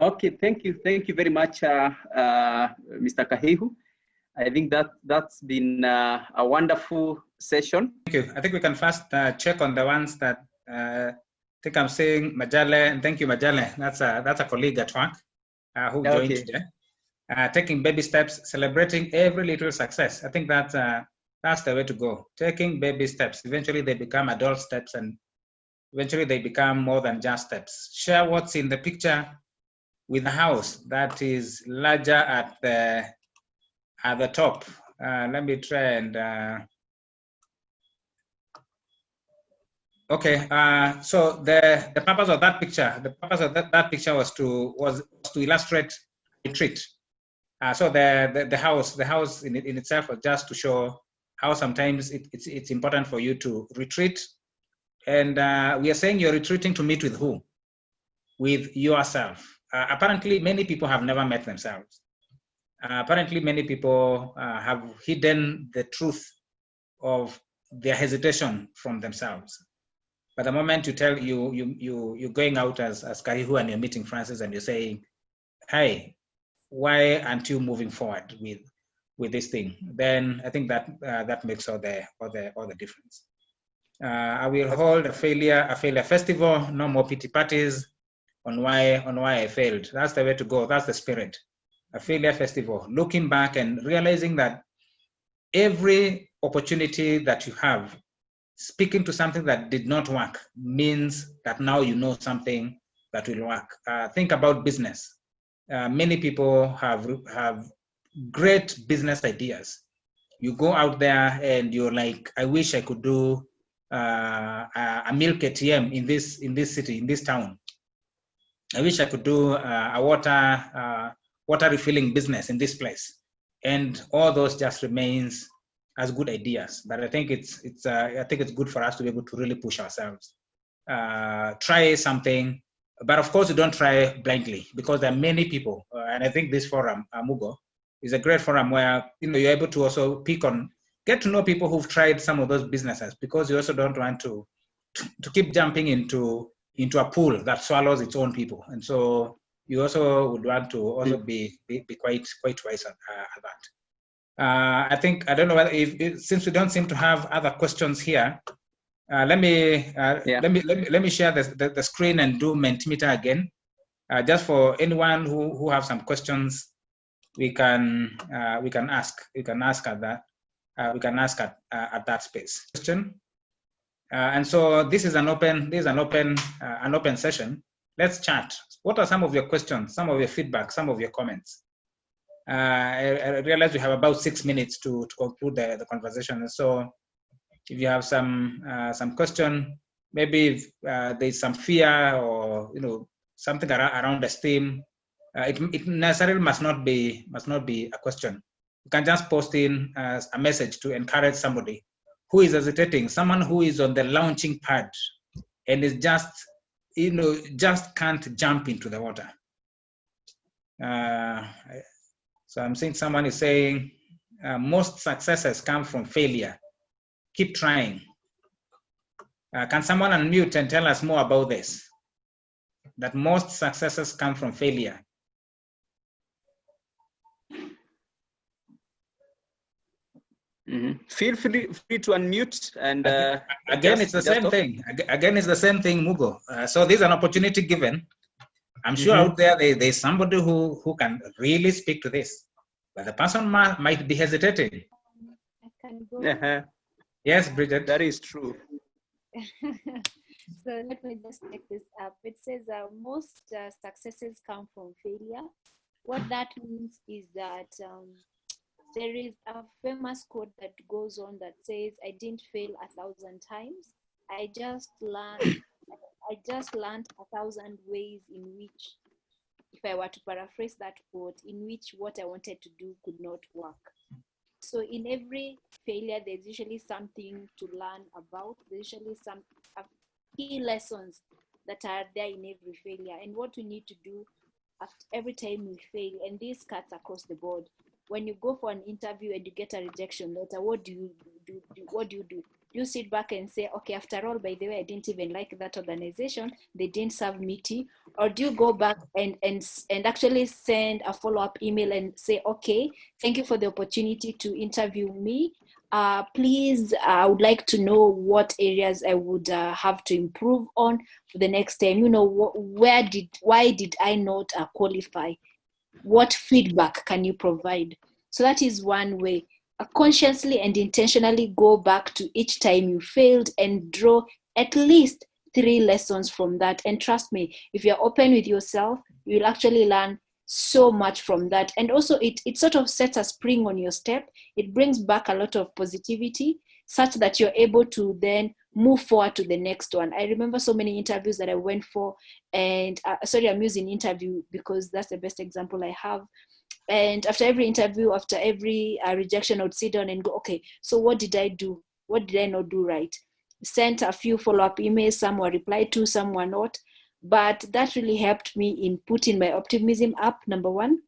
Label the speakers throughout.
Speaker 1: Okay, thank you very much, Mr. Kahihu. I think that's been a wonderful session.
Speaker 2: Thank you. I think we can first check on the ones that I think I'm seeing Majale, and thank you, Majale. That's a colleague at work who joined today. Taking baby steps, celebrating every little success. I think that's the way to go. Taking baby steps. Eventually, they become adult steps, and eventually they become more than just steps. Share what's in the picture with a house that is larger at the top. Let me try and. Okay, so the purpose of that picture, that picture was to illustrate retreat. So the house in itself was just to show how sometimes it's important for you to retreat, and we are saying you're retreating to meet with who? With yourself. Apparently, many people have never met themselves. Apparently, many people have hidden the truth of their hesitation from themselves. But the moment you tell you're going out as Kahihu and you're meeting Francis and you're saying, "Hey, why aren't you moving forward with this thing?" Then I think that makes all the difference. I will hold a failure festival. No more pity parties on why I failed. That's the way to go. That's the spirit. A failure festival. Looking back and realizing that every opportunity that you have, speaking to something that did not work means that now you know something that will work. Think about business. Many people have great business ideas. You go out there and you're like, I wish I could do a milk ATM in this city, in this town. I wish I could do a water refilling business in this place. And all those just remains as good ideas. But I think it's good for us to be able to really push ourselves. Try something, but of course you don't try blindly, because there are many people, and I think this forum, Mugo, is a great forum where you're able to also get to know people who've tried some of those businesses, because you also don't want to keep jumping into a pool that swallows its own people, and so you also would want to also be quite wise at that. I think, I don't know whether since we don't seem to have other questions here, let me share the screen and do Mentimeter again, just for anyone who have some questions. We can ask at that. We can ask at that space. Question. And so this is an open session. Let's chat. What are some of your questions, some of your feedback, some of your comments? I realize we have about 6 minutes to conclude the conversation. And so if you have some question, maybe if, there's some fear or something around esteem, it necessarily must not be a question. You can just post in a message to encourage somebody who is hesitating, someone who is on the launching pad and is just can't jump into the water. So I'm seeing someone is saying, most successes come from failure. Keep trying. Can someone unmute and tell us more about this? That most successes come from failure.
Speaker 1: Mm-hmm. Feel free to unmute and
Speaker 2: again, it's the same thing. Again, it's the same thing, Mugo. So there's an opportunity given. I'm sure out there there's somebody who can really speak to this, but the person might be hesitating.
Speaker 3: I can go.
Speaker 2: Yes, Bridget.
Speaker 1: That is true.
Speaker 3: So let me just take this up. It says most successes come from failure. What that means is that there is a famous quote that goes on that says, "I didn't fail 1,000 times. I just learned 1,000 ways in which," if I were to paraphrase that quote, "in which what I wanted to do could not work." So in every failure, there's usually something to learn about. There's usually some key lessons that are there in every failure. And what we need to do after every time we fail, and this cuts across the board. When you go for an interview and you get a rejection letter, what do you do? you sit back and say, okay, after all, by the way, I didn't even like that organization. They didn't serve me tea. Or do you go back and actually send a follow-up email and say, okay, thank you for the opportunity to interview me. Please, I would like to know what areas I would have to improve on for the next time. You know, why did I not qualify? What feedback can you provide? So that is one way. Consciously and intentionally go back to each time you failed and draw at least 3 lessons from that. And trust me, if you're open with yourself, you'll actually learn so much from that. And also it sort of sets a spring on your step. It brings back a lot of positivity such that you're able to then move forward to the next one. I remember so many interviews that I went for, and sorry, I'm using interview because that's the best example I have. And after every interview, after every rejection, I would sit down and go, okay, so what did I do? What did I not do right? Sent a few follow-up emails, some were replied to, some were not. But that really helped me in putting my optimism up, number one.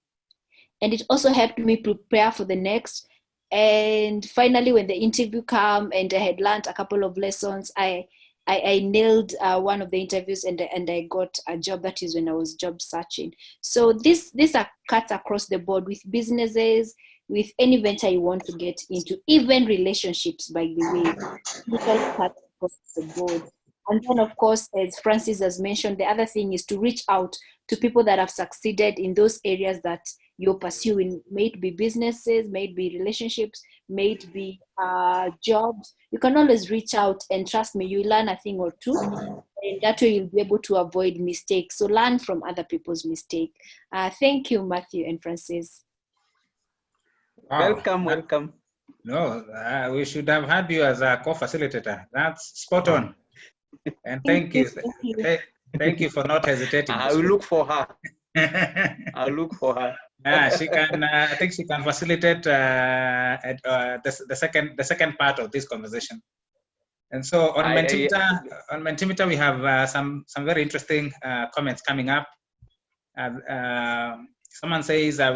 Speaker 3: And it also helped me prepare for the next. And finally, when the interview came and I had learned a couple of lessons, I nailed one of the interviews and I got a job. That is when I was job searching. So these are cuts across the board with businesses, with any venture you want to get into, even relationships, by the way, little cuts across the board. And then, of course, as Francis has mentioned, the other thing is to reach out to people that have succeeded in those areas that you're pursuing. May it be businesses, may it be relationships, may it be jobs. You can always reach out, and trust me, you learn a thing or two. And that way you'll be able to avoid mistakes. So learn from other people's mistakes. Thank you, Matthew and Francis.
Speaker 2: Wow.
Speaker 1: Welcome.
Speaker 2: No, we should have had you as a co-facilitator. That's spot on. And thank you. Thank you for not hesitating.
Speaker 1: I'll look for her. I'll look for her.
Speaker 2: She can. I think she can facilitate the second part of this conversation. And so on Mentimeter, we have some very interesting comments coming up. Someone says, I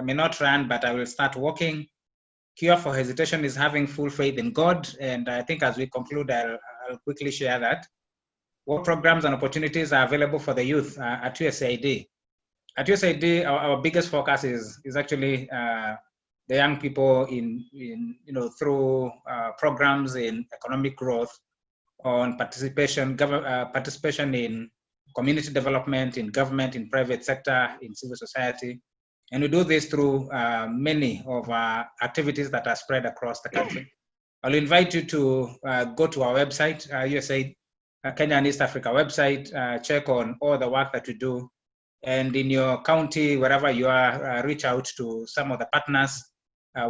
Speaker 2: may not run, but I will start walking. Cure for hesitation is having full faith in God. And I think as we conclude, I'll quickly share that. What programs and opportunities are available for the youth at USAID? At USAID, our biggest focus is actually the young people through programs in economic growth, on participation in community development, in government, in private sector, in civil society. And we do this through many of our activities that are spread across the country. I'll invite you to go to our website, USAID Kenya and East Africa website, check on all the work that we do. And in your county, wherever you are, reach out to some of the partners.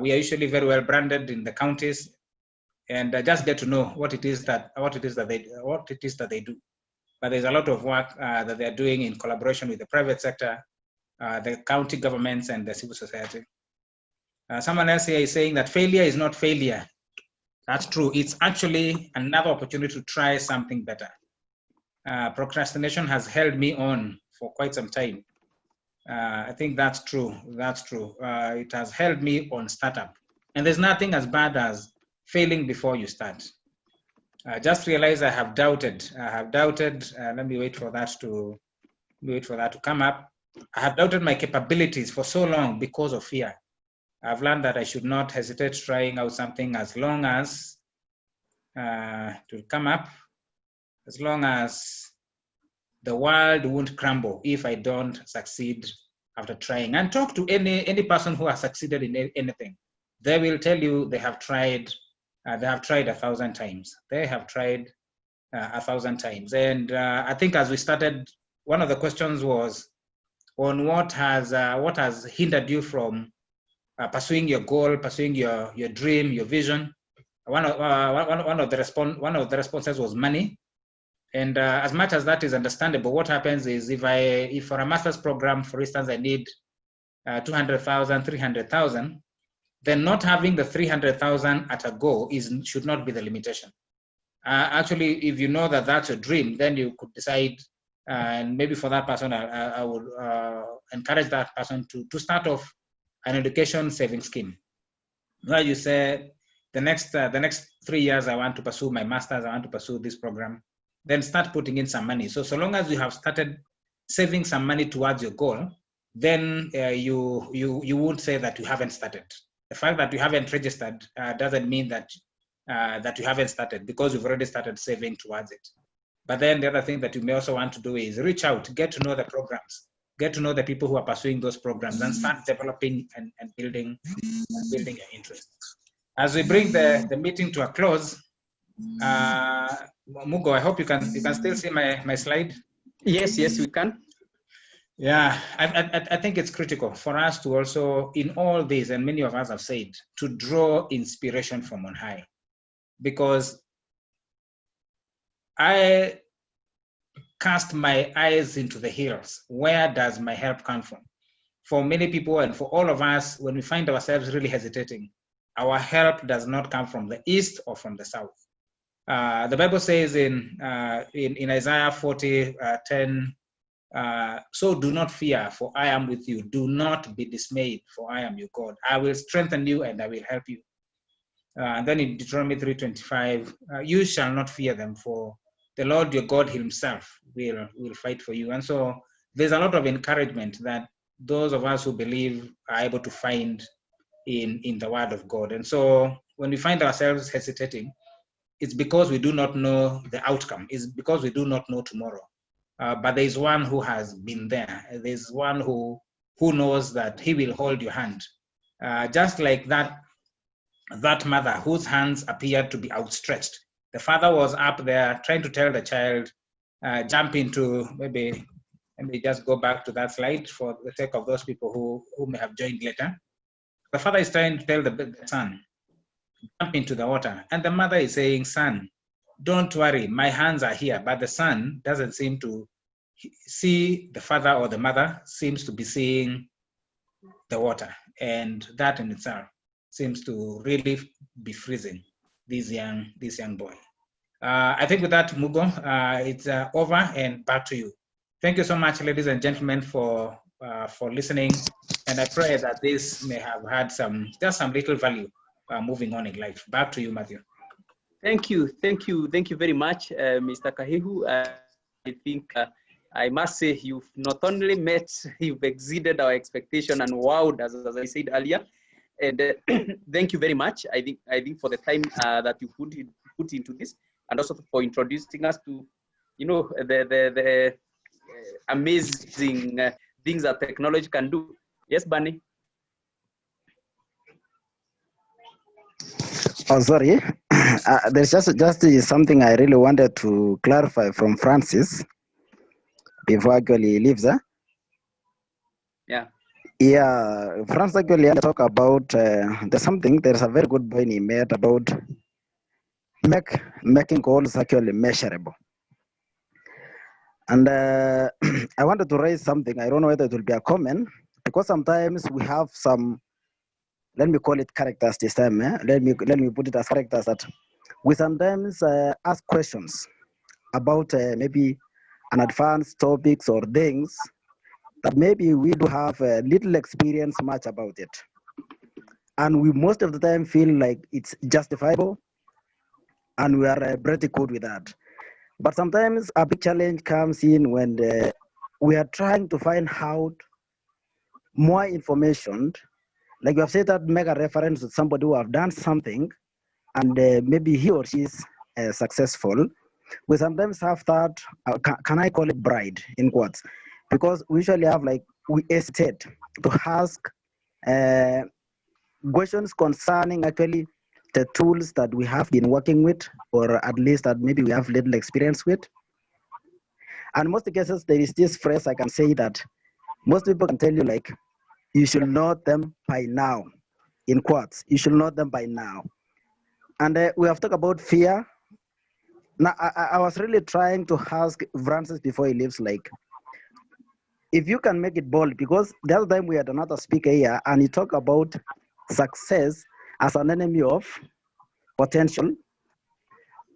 Speaker 2: We are usually very well branded in the counties, and just get to know what it is that they do. But there's a lot of work that they're doing in collaboration with the private sector, the county governments, and the civil society. Someone else here is saying that failure is not failure. That's true. It's actually another opportunity to try something better. Procrastination has held me on for quite some time. I think that's true. That's true. It has held me on startup. And there's nothing as bad as failing before you start. Just realize I have doubted. Let me wait for that to come up. I have doubted my capabilities for so long because of fear. I've learned that I should not hesitate trying out something as long as to come up, as long as the world won't crumble if I don't succeed after trying. And talk to any person who has succeeded in anything. They will tell you they have tried 1,000 times. They have tried 1,000 times. And I think as we started, one of the questions was on what has hindered you from pursuing your goal, pursuing your dream, your vision. One of the responses was money. And as much as that is understandable, what happens is if for a master's program, for instance, I need 200,000, 300,000, then not having the 300,000 at a go should not be the limitation. Actually, if you know that that's a dream, then you could decide, and maybe for that person, I would encourage that person to start off an education saving scheme. Where you say the next 3 years, I want to pursue my master's, I want to pursue this program, then start putting in some money. So long as you have started saving some money towards your goal, then you won't say that you haven't started. The fact that you haven't registered doesn't mean that that you haven't started, because you've already started saving towards it. But then the other thing that you may also want to do is reach out, get to know the programs, get to know the people who are pursuing those programs, and start developing and building your interest. As we bring the meeting to a close, Mugo, I hope you can still see my slide.
Speaker 1: Yes, we can.
Speaker 2: Yeah, I think it's critical for us to also, in all this, and many of us have said, to draw inspiration from on high, because I cast my eyes into the hills. Where does my help come from? For many people and for all of us, when we find ourselves really hesitating, our help does not come from the east or from the south. The Bible says in Isaiah 40:10, so do not fear, for I am with you. Do not be dismayed, for I am your God. I will strengthen you and I will help you. And then in Deuteronomy 3:25, you shall not fear them, for the Lord your God himself will fight for you. And so there's a lot of encouragement that those of us who believe are able to find in the word of God. And so when we find ourselves hesitating, it's because we do not know the outcome. It's because we do not know tomorrow. But there's one who has been there. There's one who knows that he will hold your hand. Just like that mother whose hands appeared to be outstretched. The father was up there trying to tell the child, jump into, maybe just go back to that slide for the sake of those people who may have joined later. The father is trying to tell the son, jump into the water. And the mother is saying, son, don't worry, my hands are here. But the son doesn't seem to see the father, or the mother seems to be seeing the water. And that in itself seems to really be freezing this young boy. I think with that, Mugo, it's over and back to you. Thank you so much, ladies and gentlemen, for listening. And I pray that this may have had just some little value moving on in life. Back to you, Matthew.
Speaker 1: Thank you very much, Mr. Kahihu. I think I must say you've not only you've exceeded our expectation and wowed us, as I said earlier. And thank you very much. I think for the time that you put into this, and also for introducing us to, the amazing things that technology can do. Yes, Bunny.
Speaker 4: Oh, sorry. There's just something I really wanted to clarify from Francis before actually he leaves.
Speaker 1: Yeah.
Speaker 4: Yeah, Francis actually talk about there's a very good point he made about making goals actually measurable. And I wanted to raise something. I don't know whether it will be a comment, because sometimes we have some, let me call it characters this time. Let me put it as characters that we sometimes ask questions about maybe an advanced topics or things that maybe we do have little experience much about it. And we most of the time feel like it's justifiable and we are pretty good with that. But sometimes a big challenge comes in when we are trying to find out more information. Like you have said, that make a reference to somebody who have done something and maybe he or she is successful. We sometimes have that, can I call it bride in quotes? Because we usually have we hesitate to ask questions concerning actually the tools that we have been working with, or at least that maybe we have little experience with. And most cases, there is this phrase I can say that most people can tell you, you should know them by now, in quotes, you should know them by now. And we have talked about fear. Now, I was really trying to ask Francis before he leaves, if you can make it bold, because the other time we had another speaker here and he talked about success as an enemy of potential.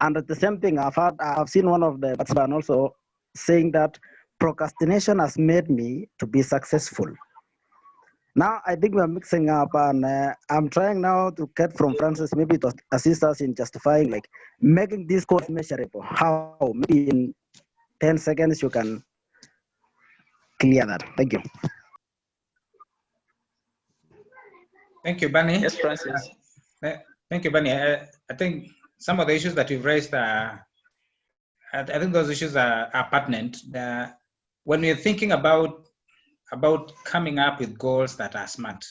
Speaker 4: And at the same thing, I've seen one of the participants also saying that procrastination has made me to be successful. Now I think we're mixing up, and I'm trying now to get from Francis maybe to assist us in justifying, like making this code measurable. How? Maybe in 10 seconds you can clear that. Thank you.
Speaker 2: Thank you, Bunny.
Speaker 1: Yes, Francis.
Speaker 2: Thank you, Bunny. I think some of the issues that you've raised are, I think those issues are pertinent. When we're thinking about coming up with goals that are smart,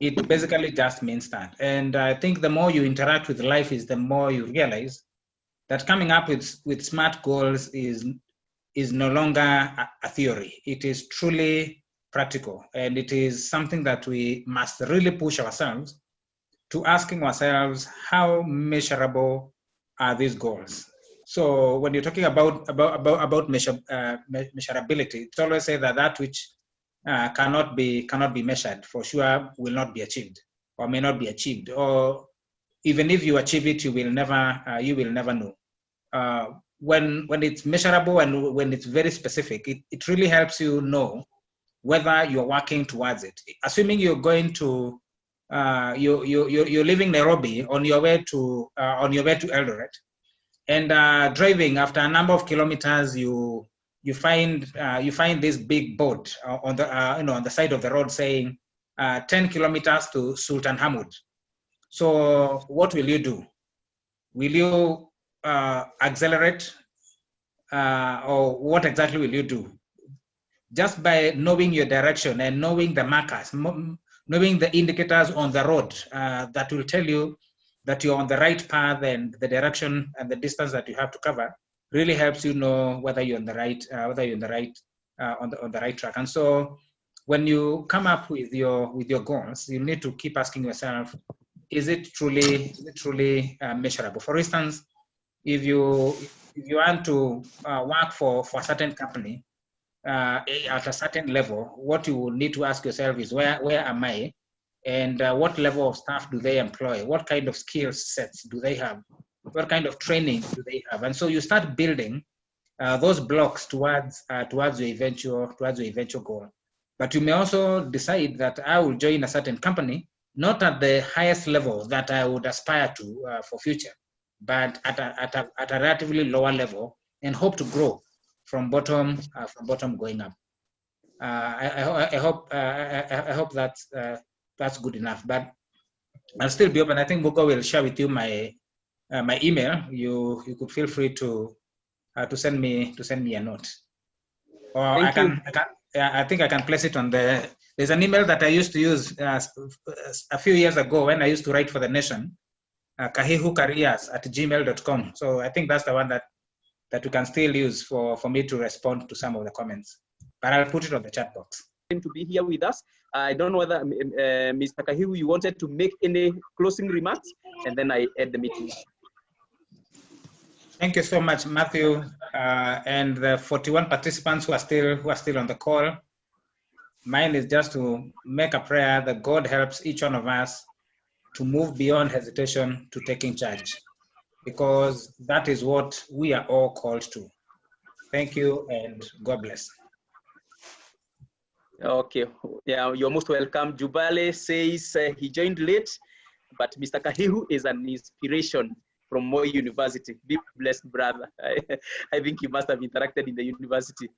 Speaker 2: it basically just means that. And I think the more you interact with life is the more you realize that coming up with smart goals is no longer a theory. It is truly practical, and it is something that we must really push ourselves to asking ourselves, how measurable are these goals? So when you're talking about measurability, it's always say that which cannot be measured for sure will not be achieved, or may not be achieved, or even if you achieve it, you will never know. When it's measurable and when it's very specific, it really helps you know whether you're working towards it. Assuming you're going to you're leaving Nairobi on your way to Eldoret, and driving after a number of kilometers, you find this big board on the side of the road saying 10 kilometers to Sultan Hamud. So what will you do? Will you accelerate, or what exactly will you do? Just by knowing your direction and knowing the markers, knowing the indicators on the road that will tell you that you're on the right path, and the direction and the distance that you have to cover really helps you know whether you're on the right on the right track. And so when you come up with your goals, you need to keep asking yourself, is it truly measurable? For instance, if you want to work for a certain company at a certain level, what you will need to ask yourself is, where am I, and what level of staff do they employ? What kind of skill sets do they have? What kind of training do they have? And so you start building those blocks towards your eventual goal. But you may also decide that I will join a certain company, not at the highest level that I would aspire to for future, but at a relatively lower level, and hope to grow from bottom going up. I hope that's good enough. But I'll still be open. I think Buko will share with you my email. You could feel free to send me a note, or I think I can place it on the. There's an email that I used to use a few years ago when I used to write for The Nation, kahihucareers@gmail.com. So I think that's the one that we can still use for me to respond to some of the comments. But I'll put it on the chat box.
Speaker 1: To be here with us. I don't know whether Mr. Kahihu, you wanted to make any closing remarks, and then I end the meeting.
Speaker 2: Thank you so much, Matthew, and the 41 participants who are still on the call. Mine is just to make a prayer that God helps each one of us to move beyond hesitation to taking charge, because that is what we are all called to. Thank you, and God bless.
Speaker 1: Okay, yeah, you're most welcome. Jubale says he joined late, but Mr. Kahihu is an inspiration from Moi University. Be blessed, brother. I think you must have interacted in the university.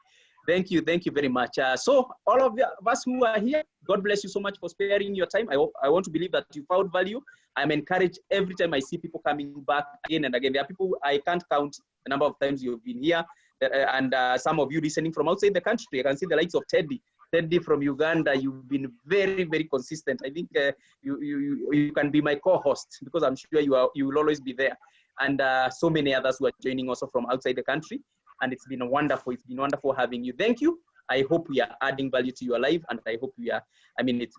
Speaker 1: Thank you very much. So all of us who are here, God bless you so much for sparing your time. I want to believe that you found value. I'm encouraged every time I see people coming back again and again. There are people, I can't count the number of times you've been here, and some of you listening from outside the country. I can see the likes of Teddy from Uganda. You've been very consistent. I think you can be my co-host, because I'm sure you will always be there. And so many others who are joining also from outside the country. And it's been wonderful. It's been wonderful having you. Thank you. I hope we are adding value to your life, and I hope we are. We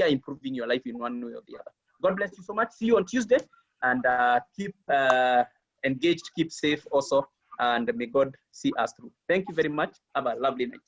Speaker 1: are improving your life in one way or the other. God bless you so much. See you on Tuesday, and keep engaged, keep safe also, and may God see us through. Thank you very much. Have a lovely night.